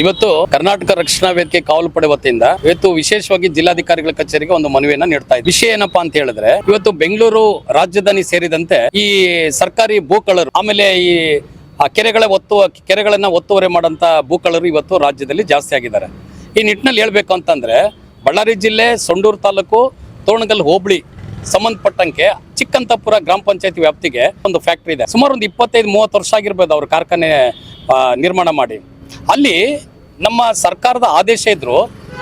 ಇವತ್ತು ಕರ್ನಾಟಕ ರಕ್ಷಣಾ ವೇದಿಕೆ ಕಾವಲು ಪಡೆ ವತಿಯಿಂದ ಇವತ್ತು ವಿಶೇಷವಾಗಿ ಜಿಲ್ಲಾಧಿಕಾರಿಗಳ ಕಚೇರಿಗೆ ಒಂದು ಮನವಿಯನ್ನ ನೀಡ್ತಾ ಇದ್ದೀವಿ. ವಿಷಯ ಏನಪ್ಪಾ ಅಂತ ಹೇಳಿದ್ರೆ, ಇವತ್ತು ಬೆಂಗಳೂರು ರಾಜಧಾನಿ ಸೇರಿದಂತೆ ಈ ಸರ್ಕಾರಿ ಭೂಕಳ್ಳರು, ಆಮೇಲೆ ಈ ಕೆರೆಗಳನ್ನ ಒತ್ತುವರಿ ಮಾಡಂತ ಭೂಕಳ್ಳರು ಇವತ್ತು ರಾಜ್ಯದಲ್ಲಿ ಜಾಸ್ತಿ ಆಗಿದ್ದಾರೆ. ಈ ನಿಟ್ಟಿನಲ್ಲಿ ಹೇಳ್ಬೇಕು ಅಂತಂದ್ರೆ, ಬಳ್ಳಾರಿ ಜಿಲ್ಲೆ ಸೊಂಡೂರು ತಾಲೂಕು ತೋರಣಗಲ್ ಹೋಬಳಿ ಸಂಬಂಧಪಟ್ಟಂಗೆ ಚಿಕ್ಕಂತಪುರ ಗ್ರಾಮ ಪಂಚಾಯತಿ ವ್ಯಾಪ್ತಿಗೆ ಒಂದು ಫ್ಯಾಕ್ಟರಿ ಇದೆ. ಸುಮಾರು ಒಂದು 25-30 ವರ್ಷ ಆಗಿರ್ಬೋದು ಅವ್ರ ಕಾರ್ಖಾನೆ ನಿರ್ಮಾಣ ಮಾಡಿ. ಅಲ್ಲಿ ನಮ್ಮ ಸರ್ಕಾರದ ಆದೇಶ ಇದ್ರು,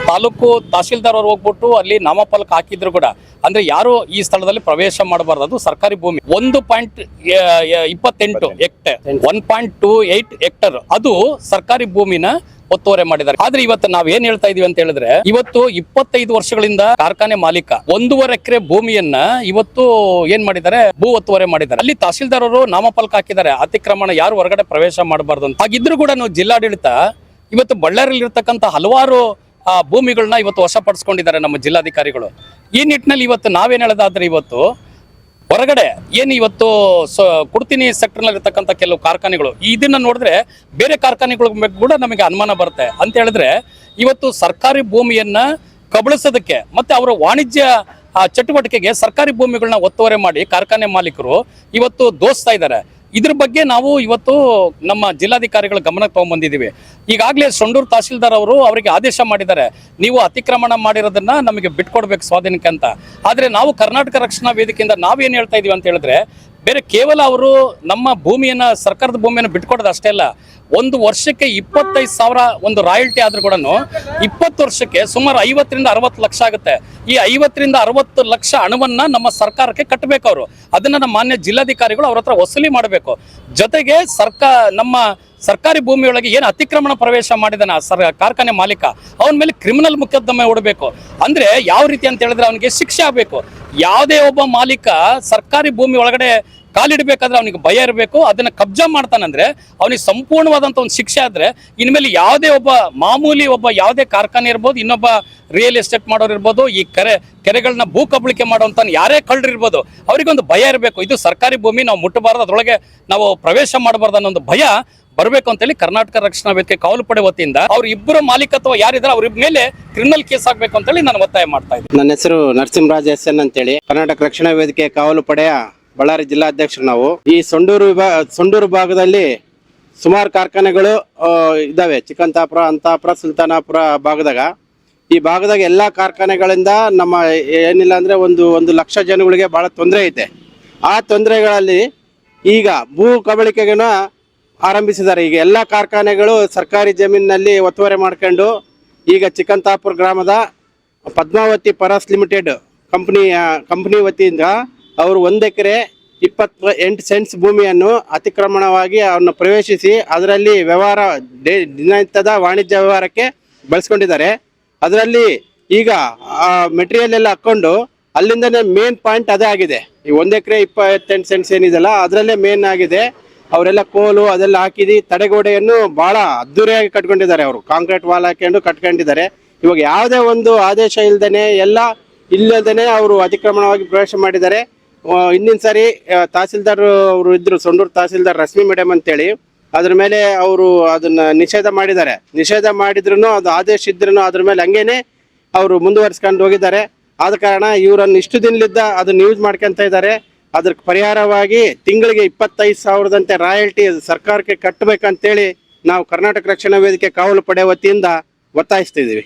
ತಾಲೂಕು ತಹಶೀಲ್ದಾರ್ ಅವ್ರು ಹೋಗ್ಬಿಟ್ಟು ಅಲ್ಲಿ ನಾಮಫಲಕ ಹಾಕಿದ್ರು ಕೂಡ, ಅಂದ್ರೆ ಯಾರು ಈ ಸ್ಥಳದಲ್ಲಿ ಪ್ರವೇಶ ಮಾಡಬಾರ್ದು, ಅದು ಸರ್ಕಾರಿ ಭೂಮಿ. 1.28 ಹೆಕ್ಟೇರ್ 1.28 ಹೆಕ್ಟೇರ್ ಅದು ಸರ್ಕಾರಿ ಭೂಮಿನ ಒತ್ತುವರಿ ಮಾಡಿದ್ದಾರೆ. ಆದ್ರೆ ಇವತ್ತು ನಾವ್ ಏನ್ ಹೇಳ್ತಾ ಇದೀವಿ ಅಂತ ಹೇಳಿದ್ರೆ, ಇವತ್ತು 25 ವರ್ಷಗಳಿಂದ ಕಾರ್ಖಾನೆ ಮಾಲೀಕ 1.5 ಎಕರೆ ಭೂಮಿಯನ್ನ ಇವತ್ತು ಏನ್ ಮಾಡಿದ್ದಾರೆ, ಭೂ ಒತ್ತುವರಿ ಮಾಡಿದ್ದಾರೆ. ಅಲ್ಲಿ ತಹಶೀಲ್ದಾರ್ ಅವರು ನಾಮಫಲಕ ಹಾಕಿದ್ದಾರೆ, ಅತಿಕ್ರಮಣ, ಯಾರು ಹೊರಗಡೆ ಪ್ರವೇಶ ಮಾಡಬಾರ್ದು ಅಂತ. ಹಾಗಿದ್ರು ಕೂಡ ನಾವು ಜಿಲ್ಲಾಡಳಿತ ಇವತ್ತು ಬಳ್ಳಾರಿಯಲ್ಲಿ ಇರ್ತಕ್ಕಂಥ ಹಲವಾರು ಭೂಮಿಗಳನ್ನ ಇವತ್ತು ವಶಪಡಿಸ್ಕೊಂಡಿದ್ದಾರೆ ನಮ್ಮ ಜಿಲ್ಲಾಧಿಕಾರಿಗಳು. ಈ ನಿಟ್ಟಿನಲ್ಲಿ ಇವತ್ತು ನಾವೇನ್ ಹೇಳೋದಾದ್ರೆ, ಇವತ್ತು ಹೊರಗಡೆ ಏನು ಇವತ್ತು ಕುಡ್ತಿನಿ ಸೆಕ್ಟರ್ ನಲ್ಲಿ ಇರ್ತಕ್ಕಂಥ ಕೆಲವು ಕಾರ್ಖಾನೆಗಳು, ಇದನ್ನ ನೋಡಿದ್ರೆ ಬೇರೆ ಕಾರ್ಖಾನೆಗಳ ಬಗ್ಗೆ ಕೂಡ ನಮಗೆ ಅನುಮಾನ ಬರುತ್ತೆ. ಅಂತ ಹೇಳಿದ್ರೆ, ಇವತ್ತು ಸರ್ಕಾರಿ ಭೂಮಿಯನ್ನ ಕಬಳಿಸೋದಕ್ಕೆ ಮತ್ತೆ ಅವರ ವಾಣಿಜ್ಯ ಚಟುವಟಿಕೆಗೆ ಸರ್ಕಾರಿ ಭೂಮಿಗಳನ್ನ ಒತ್ತುವರಿ ಮಾಡಿ ಕಾರ್ಖಾನೆ ಮಾಲೀಕರು ಇವತ್ತು ದೋಸ್ತಾ ಇದ್ದಾರೆ. ಇದ್ರ ಬಗ್ಗೆ ನಾವು ಇವತ್ತು ನಮ್ಮ ಜಿಲ್ಲಾಧಿಕಾರಿಗಳ ಗಮನಕ್ಕೆ ತಗೊಂಡ್ಬಂದಿದ್ದೀವಿ. ಈಗಾಗಲೇ ಸೊಂಡೂರು ತಹಶೀಲ್ದಾರ್ ಅವರು ಅವರಿಗೆ ಆದೇಶ ಮಾಡಿದ್ದಾರೆ, ನೀವು ಅತಿಕ್ರಮಣ ಮಾಡಿರೋದನ್ನ ನಮಗೆ ಬಿಟ್ಕೊಡ್ಬೇಕು ಸ್ವಾಧೀನಕ್ಕೆ ಅಂತ. ಆದರೆ ನಾವು ಕರ್ನಾಟಕ ರಕ್ಷಣಾ ವೇದಿಕೆಯಿಂದ ನಾವೇನು ಹೇಳ್ತಾ ಇದೀವಿ ಅಂತ ಹೇಳಿದ್ರೆ, ಬೇರೆ ಕೇವಲ ಅವರು ನಮ್ಮ ಭೂಮಿಯನ್ನ, ಸರ್ಕಾರದ ಭೂಮಿಯನ್ನು ಬಿಟ್ಕೊಡೋದು ಅಷ್ಟೇ ಅಲ್ಲ, ಒಂದು ವರ್ಷಕ್ಕೆ 25,000 ಒಂದು ರಾಯಲ್ಟಿ ಆದ್ರೂ ಕೂಡ 20 ವರ್ಷಕ್ಕೆ ಸುಮಾರು 50-60 ಲಕ್ಷ ಆಗುತ್ತೆ. ಈ 50-60 ಲಕ್ಷ ಹಣವನ್ನ ನಮ್ಮ ಸರ್ಕಾರಕ್ಕೆ ಕಟ್ಟಬೇಕು ಅವರು. ಅದನ್ನ ನಮ್ಮ ಮಾನ್ಯ ಜಿಲ್ಲಾಧಿಕಾರಿಗಳು ಅವ್ರ ಹತ್ರ ವಸೂಲಿ ಮಾಡಬೇಕು. ಜೊತೆಗೆ ನಮ್ಮ ಸರ್ಕಾರಿ ಭೂಮಿಯೊಳಗೆ ಏನು ಅತಿಕ್ರಮಣ ಪ್ರವೇಶ ಮಾಡಿದಾನ ಕಾರ್ಖಾನೆ ಮಾಲೀಕ, ಅವನ ಮೇಲೆ ಕ್ರಿಮಿನಲ್ ಮೊಕದ್ದಮೆ ಹೂಡಬೇಕು. ಅಂದ್ರೆ ಯಾವ ರೀತಿ ಅಂತ ಹೇಳಿದ್ರೆ, ಅವನಿಗೆ ಶಿಕ್ಷೆ ಆಗಬೇಕು. ಯಾವುದೇ ಒಬ್ಬ ಮಾಲೀಕ ಸರ್ಕಾರಿ ಭೂಮಿ ಒಳಗಡೆ ಕಾಲಿಡಬೇಕಾದ್ರೆ ಅವನಿಗೆ ಭಯ ಇರಬೇಕು. ಅದನ್ನ ಕಬ್ಜಾ ಮಾಡ್ತಾನಂದ್ರೆ ಅವನಿಗೆ ಸಂಪೂರ್ಣವಾದಂಥ ಒಂದು ಶಿಕ್ಷೆ ಆದ್ರೆ, ಇನ್ಮೇಲೆ ಯಾವುದೇ ಒಬ್ಬ ಮಾಮೂಲಿ ಯಾವುದೇ ಕಾರ್ಖಾನೆ ಇರ್ಬೋದು, ಇನ್ನೊಬ್ಬ ರಿಯಲ್ ಎಸ್ಟೇಟ್ ಮಾಡೋರು ಇರ್ಬೋದು, ಈ ಕೆರೆಗಳನ್ನ ಭೂ ಕಬಳಿಕೆ ಮಾಡುವಂತ ಯಾರೇ ಕಳ್ಳರಿರ್ಬೋದು, ಅವರಿಗೊಂದು ಭಯ ಇರಬೇಕು. ಇದು ಸರ್ಕಾರಿ ಭೂಮಿ, ನಾವು ಮುಟ್ಟಬಾರ್ದು, ಅದರೊಳಗೆ ನಾವು ಪ್ರವೇಶ ಮಾಡಬಾರ್ದು ಅನ್ನೋ ಒಂದು ಭಯ ಬರಬೇಕು ಅಂತೇಳಿ ಕರ್ನಾಟಕ ರಕ್ಷಣಾ ವೇದಿಕೆ ಕಾವಲು ಪಡೆ ವತಿಯಿಂದ ಅವ್ರ ಇಬ್ಬರು ಮಾಲೀಕತ್ವ ಯಾರಿದ್ದಾರೆ ಅವ್ರ ಮೇಲೆ ಕ್ರಿಮಿನಲ್ ಕೇಸ್ ಆಗ್ಬೇಕು ಅಂತೇಳಿ ನಾನು ಒತ್ತಾಯ ಮಾಡ್ತಾ ಇದ್ದೀನಿ. ನನ್ನ ಹೆಸರು ನರಸಿಂಹರಾಜ್ SN ಅಂತೇಳಿ, ಕರ್ನಾಟಕ ರಕ್ಷಣಾ ವೇದಿಕೆ ಕಾವಲು ಪಡೆಯ ಬಳ್ಳಾರಿ ಜಿಲ್ಲಾಧ್ಯಕ್ಷರು ನಾವು. ಈ ಸೊಂಡೂರು ಭಾಗದಲ್ಲಿ ಸುಮಾರು ಕಾರ್ಖಾನೆಗಳು ಇದಾವೆ. ಚಿಕ್ಕಂತಾಪುರ, ಅಂತಾಪುರ, ಸುಲ್ತಾನಾಪುರ ಭಾಗದಾಗ. ಈ ಭಾಗದಾಗ ಎಲ್ಲಾ ಕಾರ್ಖಾನೆಗಳಿಂದ ನಮ್ಮ ಏನಿಲ್ಲ ಅಂದ್ರೆ ಒಂದು ಲಕ್ಷ ಜನಗಳಿಗೆ ಬಹಳ ತೊಂದರೆ ಐತೆ. ಆ ತೊಂದರೆಗಳಲ್ಲಿ ಈಗ ಭೂ ಕಬಳಿಕೆಗನ ಆರಂಭಿಸಿದ್ದಾರೆ. ಈಗ ಎಲ್ಲ ಕಾರ್ಖಾನೆಗಳು ಸರ್ಕಾರಿ ಜಮೀನಿನಲ್ಲಿ ಒತ್ತುವರಿ ಮಾಡ್ಕೊಂಡು, ಈಗ ಚಿಕ್ಕಂತಾಪುರ ಗ್ರಾಮದ ಪದ್ಮಾವತಿ ಪರಾಸ್ ಲಿಮಿಟೆಡ್ ಕಂಪನಿ ವತಿಯಿಂದ ಅವರು 1 ಎಕರೆ 28 ಸೆಂಟ್ಸ್ ಭೂಮಿಯನ್ನು ಅತಿಕ್ರಮಣವಾಗಿ ಅವನ್ನ ಪ್ರವೇಶಿಸಿ ಅದರಲ್ಲಿ ದಿನನಿತ್ಯದ ವಾಣಿಜ್ಯ ವ್ಯವಹಾರಕ್ಕೆ ಬಳಸ್ಕೊಂಡಿದ್ದಾರೆ. ಅದರಲ್ಲಿ ಈಗ ಮೆಟೀರಿಯಲ್ ಎಲ್ಲ ಹಾಕೊಂಡು ಅಲ್ಲಿಂದನೇ ಮೇನ್ ಪಾಯಿಂಟ್ ಅದೇ ಆಗಿದೆ. ಈ 1 ಎಕರೆ 28 ಸೆಂಟ್ಸ್ ಏನಿದೆಲ್ಲ ಅದರಲ್ಲೇ ಮೇನ್ ಆಗಿದೆ. ಅವರೆಲ್ಲ ಕೋಲು ಅದೆಲ್ಲ ಹಾಕಿದಿ ತಡೆಗೋಡೆಯನ್ನು ಬಹಳ ಅದ್ದೂರಿಯಾಗಿ ಕಟ್ಕೊಂಡಿದ್ದಾರೆ. ಅವರು ಕಾಂಕ್ರೀಟ್ ವಾಲ್ ಹಾಕೊಂಡು ಕಟ್ಕೊಂಡಿದ್ದಾರೆ. ಇವಾಗ ಯಾವುದೇ ಒಂದು ಆದೇಶ ಇಲ್ಲದೇನೆ ಅವರು ಅತಿಕ್ರಮಣವಾಗಿ ಪ್ರವೇಶ ಮಾಡಿದ್ದಾರೆ. ಹಿಂದಿನ ಸಾರಿ ತಹಸೀಲ್ದಾರ್ ಅವರು ಇದ್ರು, ಸೊಂಡೂರು ತಹಸೀಲ್ದಾರ್ ರಶ್ಮಿ ಮೇಡಮ್ ಅಂತೇಳಿ, ಅದ್ರ ಮೇಲೆ ಅವರು ಅದನ್ನ ನಿಷೇಧ ಮಾಡಿದ್ದಾರೆ. ನಿಷೇಧ ಮಾಡಿದ್ರು, ಅದು ಆದೇಶ ಇದ್ರು ಅದ್ರ ಮೇಲೆ ಹಂಗೇನೆ ಅವರು ಮುಂದುವರಿಸ್ಕೊಂಡು ಹೋಗಿದ್ದಾರೆ. ಆದ ಕಾರಣ ಇವರನ್ನು ಇಷ್ಟು ದಿನಲಿದ್ದ ಅದನ್ನ ಯೂಸ್ ಮಾಡ್ಕೊಂತ ಇದ್ದಾರೆ. ಅದ್ರ ಪರಿಹಾರವಾಗಿ ತಿಂಗಳಿಗೆ 25,000ದಂತೆ ರಾಯಲ್ಟಿ ಸರ್ಕಾರಕ್ಕೆ ಕಟ್ಟಬೇಕಂತೇಳಿ ನಾವು ಕರ್ನಾಟಕ ರಕ್ಷಣಾ ವೇದಿಕೆ ಕಾವಲು ಪಡೆ ವತಿಯಿಂದ ಒತ್ತಾಯಿಸ್ತಿದ್ದೀವಿ.